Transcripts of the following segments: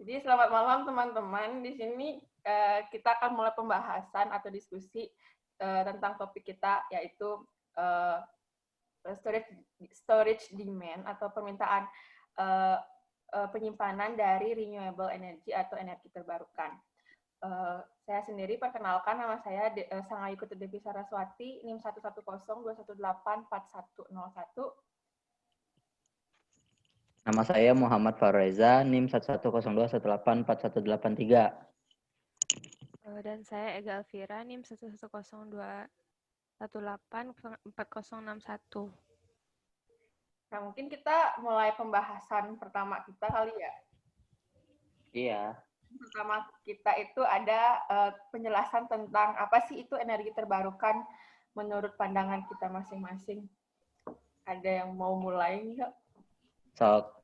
Jadi selamat malam teman-teman. Di sini kita akan mulai pembahasan atau diskusi tentang topik kita, yaitu storage demand atau permintaan penyimpanan dari renewable energy atau energi terbarukan. Saya sendiri perkenalkan, nama saya Sangayukuti Devi Saraswati, NIM 110-218-4101. Nama saya Muhammad Farreza, NIM 11021841183. Dan saya Ega Alvira, NIM 11021184061. Nah, mungkin kita mulai pembahasan pertama kita kali ya. Iya. Pertama kita itu ada penjelasan tentang apa sih itu energi terbarukan menurut pandangan kita masing-masing. Ada yang mau mulai nggak? Sok.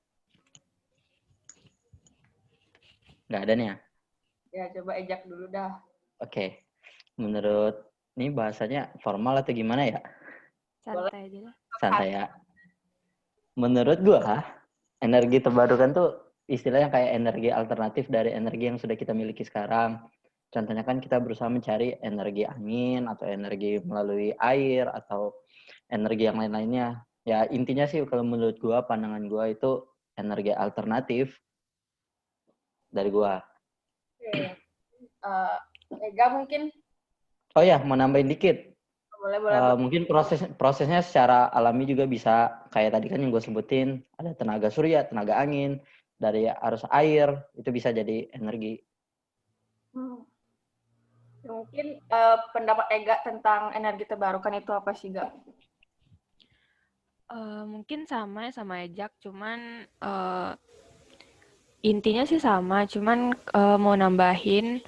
Nggak ada nih ya? Ya, coba ejak dulu dah. Oke. Menurut, ini bahasanya formal atau gimana ya? Santai aja lah. Santai ya. Menurut gua, energi terbarukan tuh istilahnya kayak energi alternatif dari energi yang sudah kita miliki sekarang. Contohnya kan kita berusaha mencari energi angin atau energi melalui air atau energi yang lain-lainnya. Ya intinya sih kalau menurut gua, pandangan gua itu energi alternatif dari gua. Oke. Ega mungkin. Oh ya, mau nambahin dikit. Boleh. Mungkin prosesnya secara alami juga bisa kayak tadi kan yang gue sebutin, ada tenaga surya, tenaga angin, dari arus air, itu bisa jadi energi. Mungkin pendapat Ega tentang energi terbarukan itu apa sih, Ga? Mungkin sama Ejak, cuman intinya sih sama, cuman mau nambahin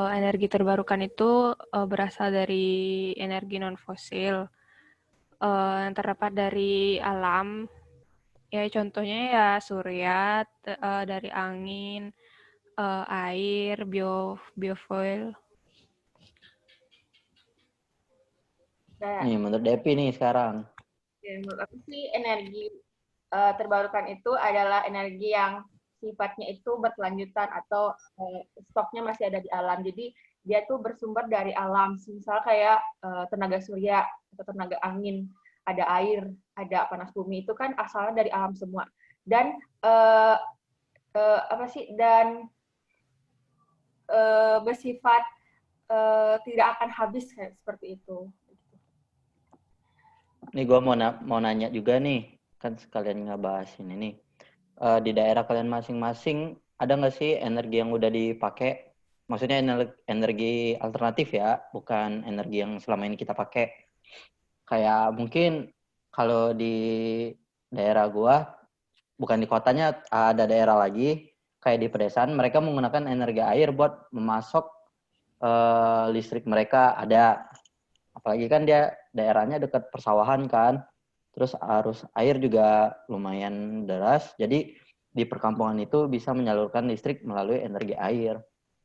energi terbarukan itu berasal dari energi non-fosil yang terdapat dari alam. Ya contohnya ya surya, dari angin, air, biofuel. Nih menurut Depi nih sekarang. Ya, menurut aku sih energi terbarukan itu adalah energi yang sifatnya itu berkelanjutan atau stoknya masih ada di alam. Jadi dia tuh bersumber dari alam. Misal kayak tenaga surya atau tenaga angin, ada air, ada panas bumi, itu kan asalnya dari alam semua. Dan bersifat tidak akan habis kayak seperti itu. Nih gue mau nanya juga nih, kan sekalian ngebahas ini nih. Di daerah kalian masing-masing ada nggak sih energi yang udah dipakai? Maksudnya energi alternatif ya, bukan energi yang selama ini kita pakai. Kayak mungkin kalau di daerah gua, bukan di kotanya, ada daerah lagi, kayak di pedesaan, mereka menggunakan energi air buat memasok listrik mereka ada. Apalagi kan dia daerahnya dekat persawahan kan, terus arus air juga lumayan deras, jadi di perkampungan itu bisa menyalurkan listrik melalui energi air.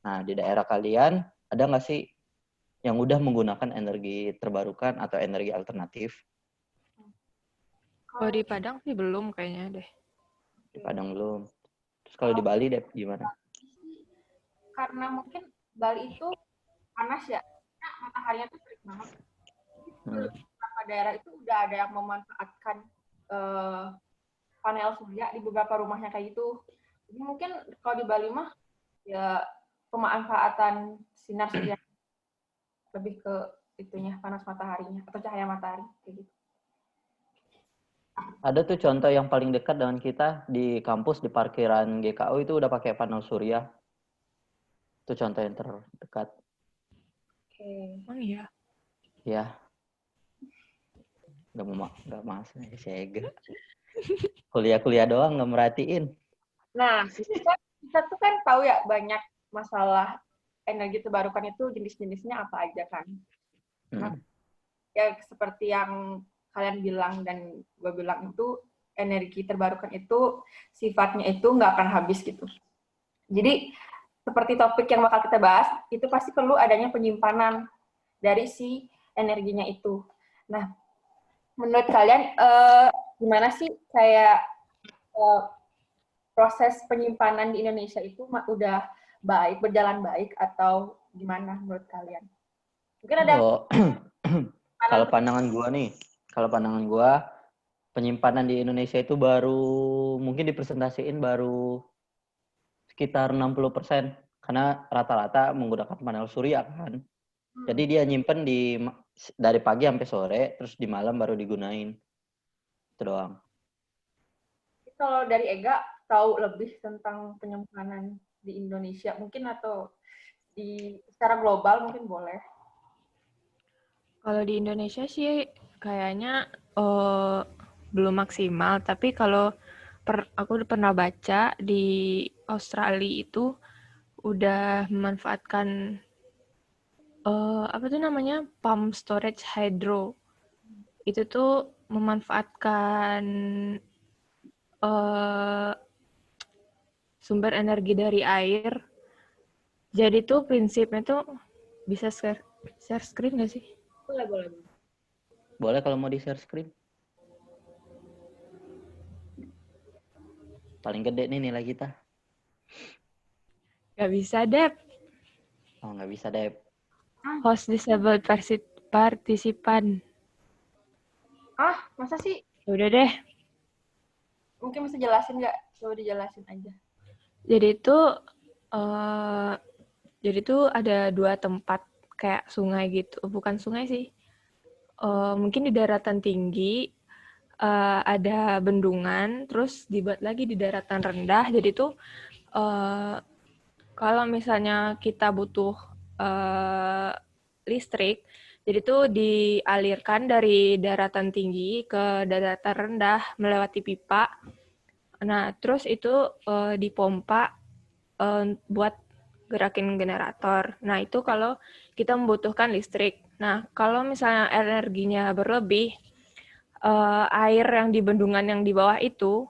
Nah, di daerah kalian ada nggak sih yang udah menggunakan energi terbarukan atau energi alternatif? Kalau di Padang sih belum kayaknya deh. Di Padang belum. Terus kalau di Bali deh gimana? Karena mungkin Bali itu panas ya, nah, mataharinya tuh terik banget. Beberapa daerah itu udah ada yang memanfaatkan panel surya di beberapa rumahnya kayak gitu. Jadi mungkin kalau di Bali mah ya pemanfaatan sinar surya lebih ke itunya, panas mataharinya atau cahaya matahari kayak gitu. Ada tuh contoh yang paling dekat dengan kita di kampus di parkiran GKU itu udah pakai panel surya. Itu contoh yang terdekat. Oke. Emang iya? Ya. Nggak masuk ya Sega. Kuliah doang nggak merhatiin. Nah, kita tuh kan tahu ya banyak masalah energi terbarukan itu jenis-jenisnya apa aja kan. Nah, ya seperti yang kalian bilang dan gue bilang itu energi terbarukan itu sifatnya itu nggak akan habis gitu. Jadi seperti topik yang bakal kita bahas itu pasti perlu adanya penyimpanan dari si energinya itu. Nah, menurut kalian gimana sih kayak proses penyimpanan di Indonesia itu udah baik, berjalan baik atau gimana menurut kalian? Mungkin ada Kalau pandangan gua penyimpanan di Indonesia itu baru mungkin dipresentasiin baru sekitar 60% karena rata-rata menggunakan panel surya kan. Jadi dia nyimpen dari pagi sampai sore, terus di malam baru digunain. Itu doang. kalau dari Ega tahu lebih tentang penyimpanan di Indonesia mungkin atau secara global mungkin boleh. Kalau di Indonesia sih kayaknya belum maksimal, tapi kalau aku pernah baca di Australia itu udah memanfaatkan apa tuh namanya pump storage hydro. Itu tuh memanfaatkan sumber energi dari air. Jadi tuh prinsipnya tuh bisa share screen nggak sih? Boleh. Boleh kalau mau di-share screen. Paling gede nih nilai kita. Nggak bisa, Dep. Oh, nggak bisa deh. Host disabled partisipan. Masa sih? Udah deh. Mungkin bisa jelasin nggak? Coba dijelasin aja. Jadi tuh ada 2 tempat kayak sungai gitu. Bukan sungai sih. Mungkin di daratan tinggi ada bendungan, terus dibuat lagi di daratan rendah. Jadi tuh kalau misalnya kita butuh listrik, jadi tuh dialirkan dari daratan tinggi ke daratan rendah melewati pipa. Nah, terus itu dipompa buat gerakin generator. Nah, itu kalau kita membutuhkan listrik. Nah, kalau misalnya energinya berlebih, air yang di bendungan yang di bawah itu,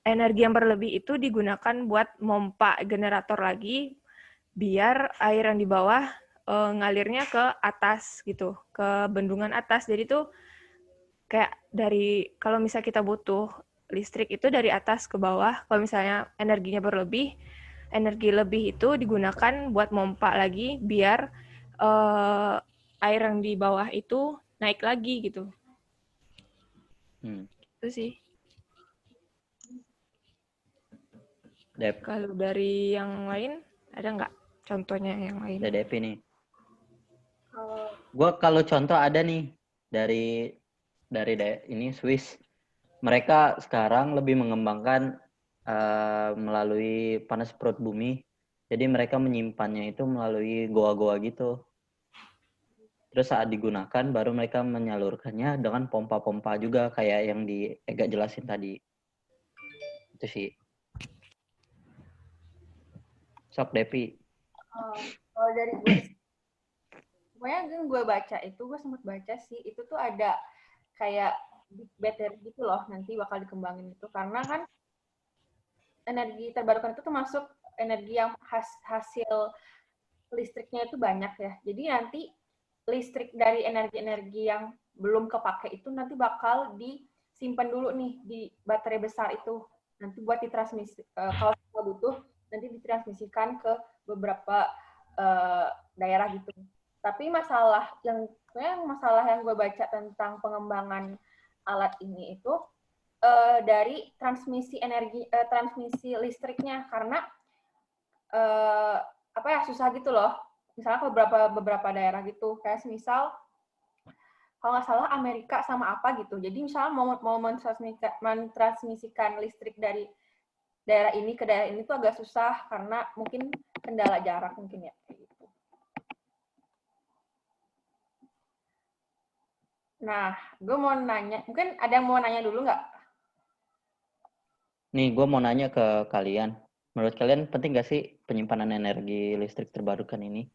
energi yang berlebih itu digunakan buat mompa generator lagi, biar air yang di bawah ngalirnya ke atas gitu, ke bendungan atas. Jadi tuh kayak kalau misalnya kita butuh listrik itu dari atas ke bawah, kalau misalnya energinya berlebih, energi lebih itu digunakan buat mompa lagi biar air yang di bawah itu naik lagi gitu. Itu sih. Dep. Kalau dari yang lain, ada nggak contohnya yang lain? Ada Depi nih. Gua kalau contoh ada nih dari ini Swiss. Mereka sekarang lebih mengembangkan melalui panas perut bumi. Jadi mereka menyimpannya itu melalui goa-goa gitu. Terus saat digunakan baru mereka menyalurkannya dengan pompa-pompa juga kayak yang di Ega jelasin tadi. Itu sih. Sok Depi. Kalau dari gue, pokoknya yang gue baca itu, gue sempat baca sih, itu tuh ada kayak battery gitu loh, nanti bakal dikembangin itu. Karena kan energi terbarukan itu termasuk energi yang hasil listriknya itu banyak ya. Jadi nanti listrik dari energi-energi yang belum kepake itu nanti bakal disimpan dulu nih di baterai besar itu. Nanti buat ditransmisi, kalau kita butuh, nanti ditransmisikan ke beberapa daerah gitu. Tapi masalah yang gue baca tentang pengembangan alat ini itu dari transmisi transmisi listriknya, karena susah gitu loh. Misalnya ke beberapa daerah gitu, kayak misal kalau nggak salah Amerika sama apa gitu. Jadi misalnya mau mentransmisikan listrik dari daerah ini ke daerah ini tuh agak susah karena mungkin kendala jarak mungkin ya kayak gitu. Nah, gue mau nanya, mungkin ada yang mau nanya dulu nggak? Nih, gue mau nanya ke kalian. Menurut kalian penting nggak sih penyimpanan energi listrik terbarukan ini?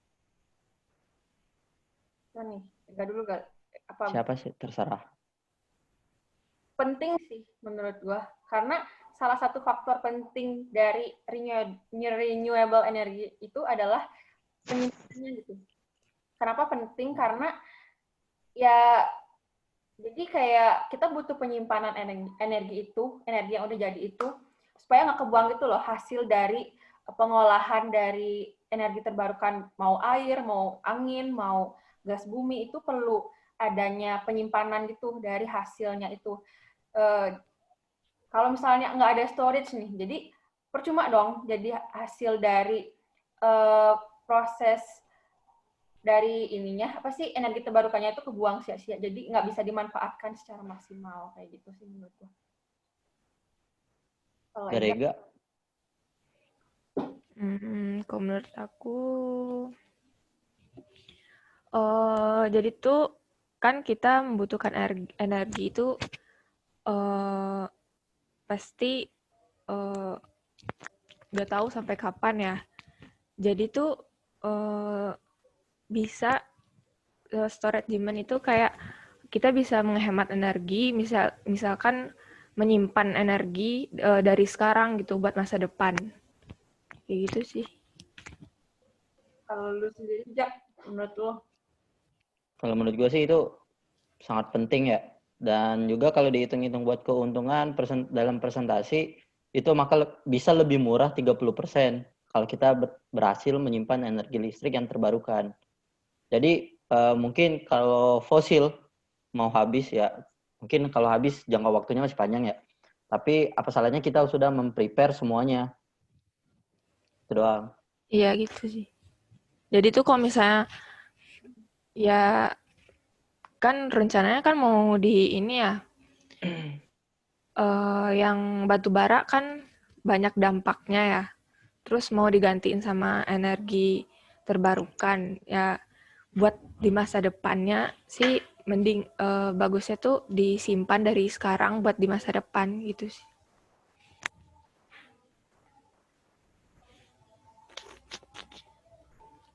Nah nih, enggak dulu gak? Siapa sih? Terserah. Penting sih menurut gue, karena salah satu faktor penting dari renewable energy itu adalah penyimpanannya gitu. Kenapa penting? Karena ya Jadi kayak kita butuh penyimpanan energi itu, energi yang udah jadi itu, supaya nggak kebuang gitu loh hasil dari pengolahan dari energi terbarukan, mau air, mau angin, mau gas bumi, itu perlu adanya penyimpanan gitu dari hasilnya itu. Kalau misalnya nggak ada storage nih, jadi percuma dong jadi hasil dari proses dari ininya apa sih energi terbarukannya itu kebuang sia-sia, jadi nggak bisa dimanfaatkan secara maksimal kayak gitu sih menurutku. Kalau Dari Ega, Ega, Kalau menurut aku, jadi tuh kan kita membutuhkan energi itu eh, pasti eh, udah tahu sampai kapan ya. Jadi tuh eh, bisa storage demand itu kayak kita bisa menghemat energi, misalkan menyimpan energi dari sekarang gitu buat masa depan. Kayak gitu sih. kalau lu sendiri Jak, menurut lu? kalau menurut gue sih itu sangat penting ya. Dan juga kalau dihitung-hitung buat keuntungan dalam presentasi, itu maka bisa lebih murah 30% kalau kita berhasil menyimpan energi listrik yang terbarukan. Jadi mungkin kalau fosil mau habis ya, mungkin kalau habis jangka waktunya masih panjang ya. Tapi apa salahnya kita sudah memprepare semuanya. Itu doang. Iya gitu sih. Jadi tuh kalau misalnya ya kan rencananya kan mau di ini ya, yang batu bara kan banyak dampaknya ya. Terus mau digantiin sama energi terbarukan ya, buat di masa depannya sih mending bagusnya tuh disimpan dari sekarang buat di masa depan gitu sih.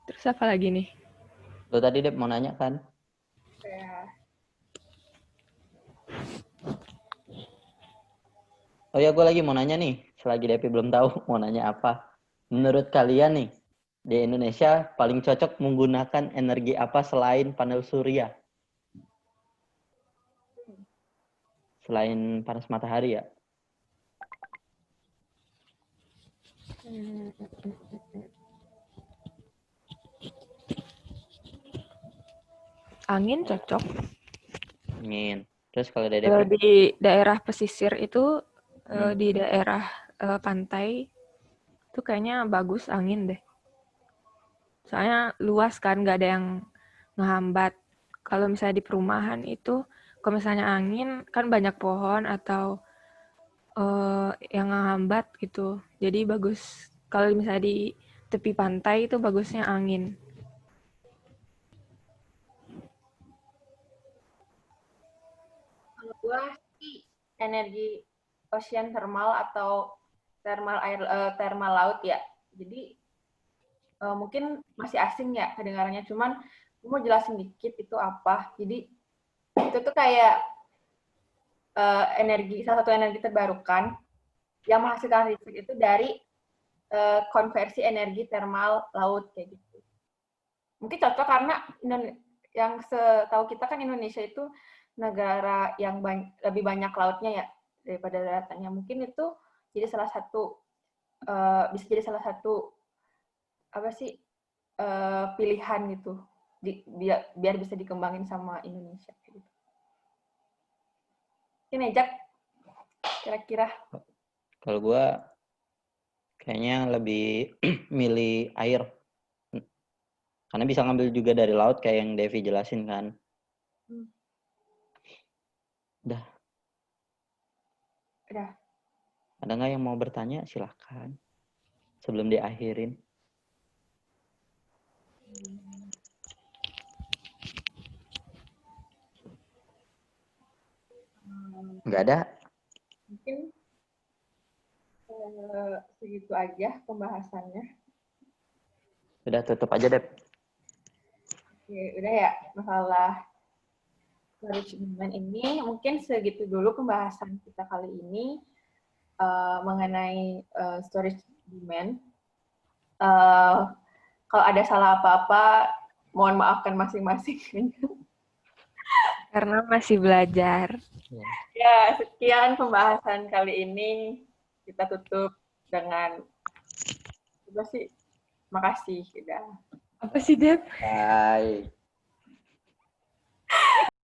Terus apa lagi nih? Lo tadi Dep mau nanya kan? Kayak Oh ya, gue lagi mau nanya nih. Selagi Depi belum tahu mau nanya apa. Menurut kalian nih, di Indonesia paling cocok menggunakan energi apa selain panel surya? Selain panas matahari ya? Angin cocok. Angin. Terus kalau dari Kalau Depi? di daerah pesisir itu, Hmm. di daerah pantai itu kayaknya bagus angin deh. Soalnya luas kan, nggak ada yang ngehambat. Kalau misalnya di perumahan itu, kalau misalnya angin kan banyak pohon atau yang ngehambat gitu. Jadi bagus. Kalau misalnya di tepi pantai itu bagusnya angin. kalau gua sih energi ocean thermal atau thermal laut ya. Jadi mungkin masih asing ya kedengarannya, cuman gue mau jelasin dikit itu apa. Jadi itu tuh kayak salah satu energi terbarukan yang menghasilkan listrik itu dari konversi energi thermal laut kayak gitu. Mungkin cocok karena yang setahu kita kan Indonesia itu negara yang lebih banyak lautnya ya daripada daratannya. Mungkin itu jadi salah satu bisa jadi salah satu apa sih pilihan gitu biar bisa dikembangin sama Indonesia gitu. Ini Jack kira-kira. Kalau gue kayaknya lebih milih air. Karena bisa ngambil juga dari laut kayak yang Devi jelasin kan. Udah. Udah. Ada nggak yang mau bertanya? Silahkan. Sebelum diakhirin. Nggak ada. Mungkin segitu aja pembahasannya. Udah tutup aja deh. Oke, udah ya masalah storage demand ini. Mungkin segitu dulu pembahasan kita kali ini mengenai storage demand. Kalau ada salah apa-apa, mohon maafkan masing-masing. Karena masih belajar. Ya, sekian pembahasan kali ini. Kita tutup dengan apa sih? Makasih. Udah. Apa sih, Dep? Bye.